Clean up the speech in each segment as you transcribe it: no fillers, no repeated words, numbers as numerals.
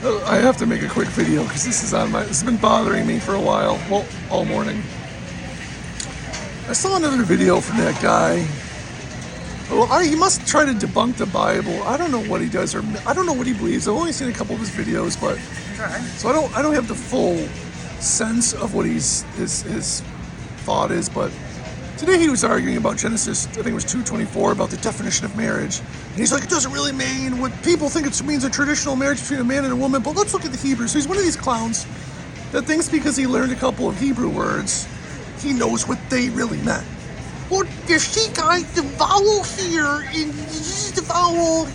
I have to make a quick video because this has been bothering me for a while. Well, all morning. I saw another video from that guy. Well, he must try to debunk the Bible. I don't know what he does, or I don't know what he believes. I've only seen a couple of his videos, but so I don't have the full sense of what his thought is. But today he was arguing about Genesis, I think it was 2:24, about the definition of marriage. And he's like, it doesn't really mean what people think it means, a traditional marriage between a man and a woman. But let's look at the Hebrew. So he's one of these clowns that thinks because he learned a couple of Hebrew words, he knows what they really meant. Well, you see, guys, the vowel here, and this is the vowel.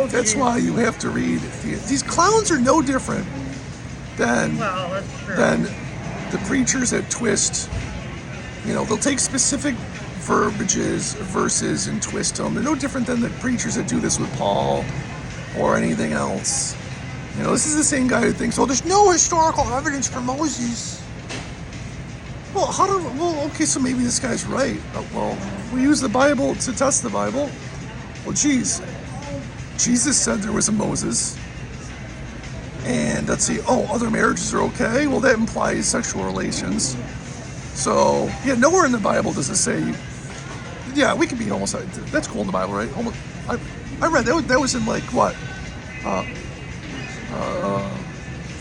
That's why you have to read. These clowns are no different than the preachers that twist. You know, they'll take specific verbiages, verses, and twist them. They're no different than the preachers that do this with Paul or anything else. You know, this is the same guy who thinks, oh, there's no historical evidence for Moses. Well, okay, so maybe this guy's right. Well, we use the Bible to test the Bible. Well, geez, Jesus said there was a Moses. And let's see, other marriages are okay? Well, that implies sexual relations. So, yeah, nowhere in the Bible does it say, yeah, we can be homosexual. That's cool in the Bible, right? I read that was in like, what?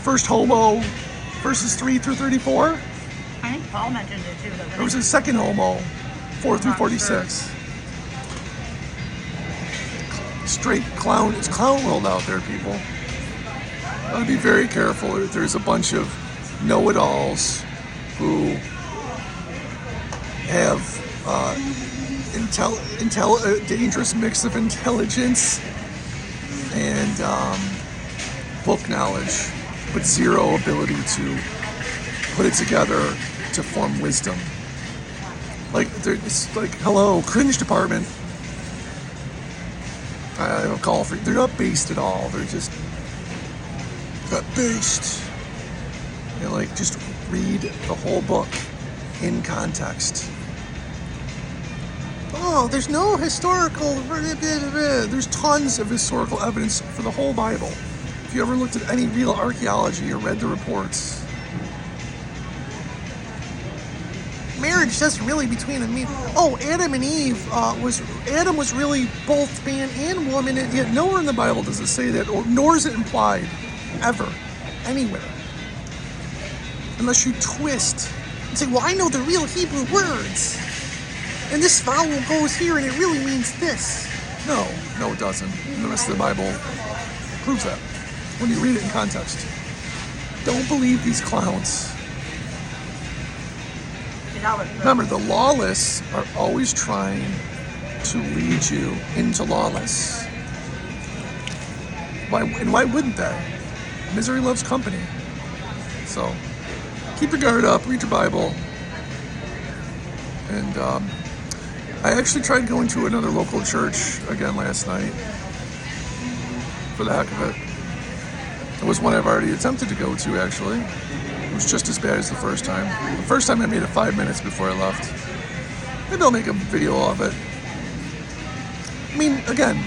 First Homo, verses 3 through 34. I think Paul mentioned it too. There was a second Homo, 4 through 46. Sure. Straight clown. It's clown world out there, people. Gotta be very careful. There's a bunch of know-it-alls who have a dangerous mix of intelligence and book knowledge, but zero ability to put it together to form wisdom. It's like, hello, cringe department. I have a call for. They're not based at all. They're just not based. You know, just read the whole book in context. Oh, there's no historical. There's tons of historical evidence for the whole Bible. If you ever looked at any real archaeology or read the reports. Marriage doesn't really between them mean. Oh, Adam and Eve Adam was really both man and woman, and yet nowhere in the Bible does it say that, or nor is it implied ever, anywhere, unless you twist and say, well, I know the real Hebrew words, and this vowel goes here, and it really means this. No, it doesn't. And the rest of the Bible proves that when you read it in context. Don't believe these clowns. Remember, the lawless are always trying to lead you into lawless. Why wouldn't they? Misery loves company. So, keep your guard up, read your Bible. And I actually tried going to another local church again last night, for the heck of it. It was one I've already attempted to go to, actually. It was just as bad as the first time. The first time I made it 5 minutes before I left. Maybe I'll make a video of it. I mean, again,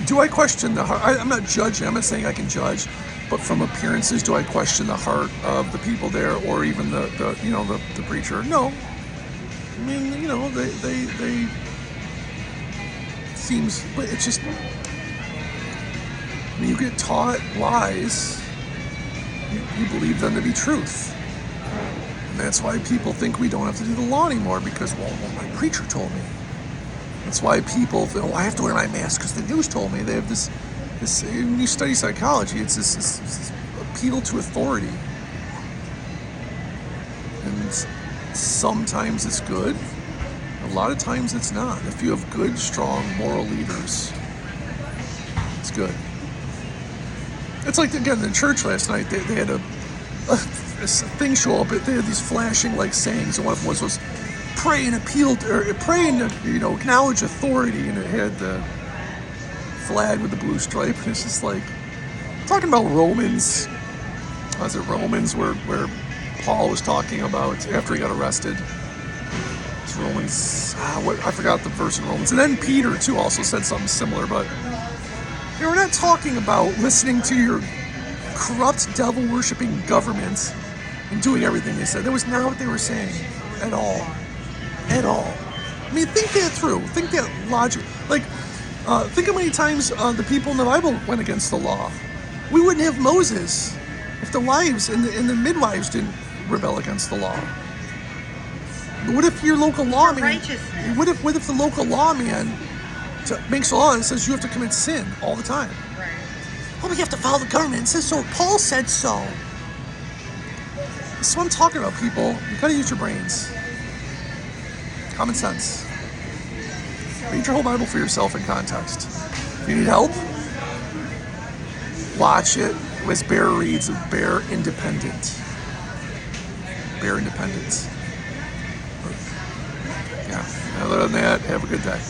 do I question the heart? I'm not judging. I'm not saying I can judge, but from appearances, do I question the heart of the people there, or even the preacher? No. I mean, they seems, but it's just, when you get taught lies, you believe them to be truth. And that's why people think we don't have to do the law anymore, because, well, my preacher told me. That's why people think, I have to wear my mask because the news told me. They have this when you study psychology, it's this appeal to authority. And sometimes it's good. A lot of times it's not. If you have good, strong, moral leaders, it's good. It's like, again, the church last night, they had a thing show up. They had these flashing sayings, and one of them was pray and pray and acknowledge authority, and it had the flag with the blue stripe, and it's just talking about Romans. Was it Romans where Paul was talking about after he got arrested? It's Romans. I forgot the verse in Romans, and then Peter too also said something similar, but. They were not talking about listening to your corrupt, devil-worshipping government and doing everything they said. That was not what they were saying at all. At all. I mean, think that through. Think that logic. Like, think how many times the people in the Bible went against the law. We wouldn't have Moses if the wives and the midwives didn't rebel against the law. What if your local lawman? Righteousness. What if the local lawman makes a law that says you have to commit sin all the time? Right. Well, we have to follow the government. It says so. Paul said so. This is what I'm talking about, people. You gotta use your brains. Common sense. Read your whole Bible for yourself in context. If you need help, watch it as Bear reads of Bear Independent. Bear Independence. Yeah. Other than that, have a good day.